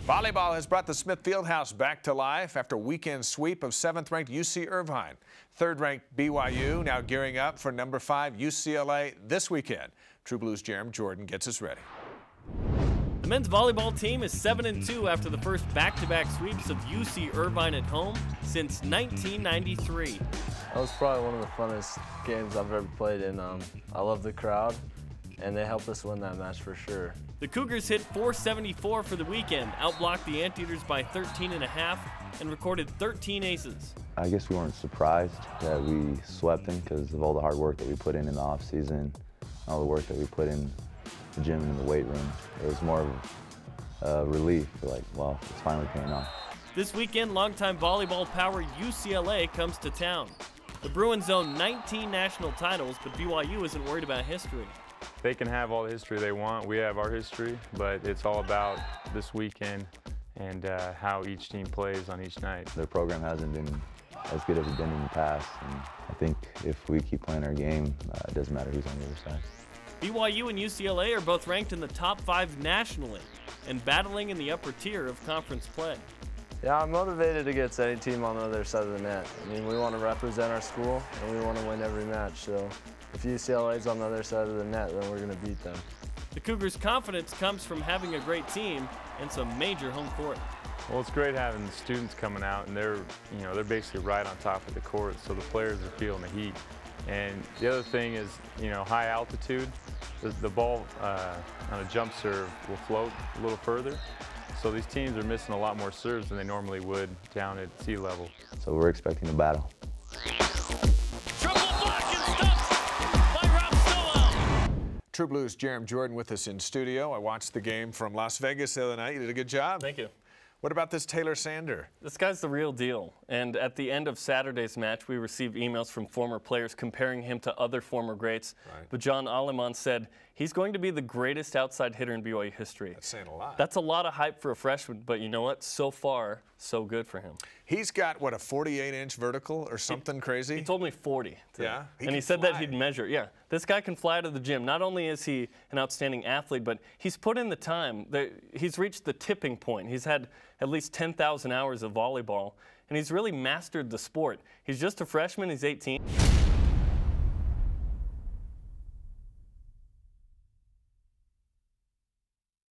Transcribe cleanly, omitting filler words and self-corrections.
Volleyball has brought the Smith Fieldhouse back to life after a weekend sweep of 7th-ranked UC Irvine. 3rd-ranked BYU now gearing up for number 5 UCLA this weekend. True Blues' Jarom gets us ready. The men's volleyball team is 7-2 after the first back-to-back sweeps of UC Irvine at home since 1993. That was probably one of the funnest games I've ever played in. I love the crowd, and they helped us win that match for sure. The Cougars hit .474 for the weekend, outblocked the Anteaters by 13.5, and recorded 13 aces. I guess we weren't surprised that we swept them because of all the hard work that we put in the offseason, all the work that we put in the gym and in the weight room. It was more of a relief, like, well, it's finally paying off. This weekend, longtime volleyball power UCLA comes to town. The Bruins own 19 national titles, but BYU isn't worried about history. They can have all the history they want. We have our history, but it's all about this weekend and how each team plays on each night. Their program hasn't been as good as it's been in the past, and I think if we keep playing our game, it doesn't matter who's on the other side. BYU and UCLA are both ranked in the top 5 nationally and battling in the upper tier of conference play. Yeah, I'm motivated against any team on the other side of the net. I mean, we want to represent our school, and we want to win every match. So if UCLA's on the other side of the net, then we're going to beat them. The Cougars' confidence comes from having a great team and some major home court. Well, it's great having the students coming out, and they're basically right on top of the court, so the players are feeling the heat. And the other thing is, high altitude, the ball on a jump serve will float a little further. So these teams are missing a lot more serves than they normally would down at sea level. So we're expecting a battle. True Blues' Jarom with us in studio. I watched the game from Las Vegas the other night. You did a good job. Thank you. What about this Taylor Sander? This guy's the real deal. And at the end of Saturday's match, we received emails from former players comparing him to other former greats. Right. But John Aleman said he's going to be the greatest outside hitter in BYU history. That's saying a lot. That's a lot of hype for a freshman, but you know what? So far, so good for him. He's got, what, a 48-inch vertical or something crazy? He told me 40. Yeah? And he said that he'd measure. Yeah. This guy can fly to the gym. Not only is he an outstanding athlete, but he's put in the time. He's reached the tipping point. He's had at least 10,000 hours of volleyball, and he's really mastered the sport. He's just a freshman. He's 18.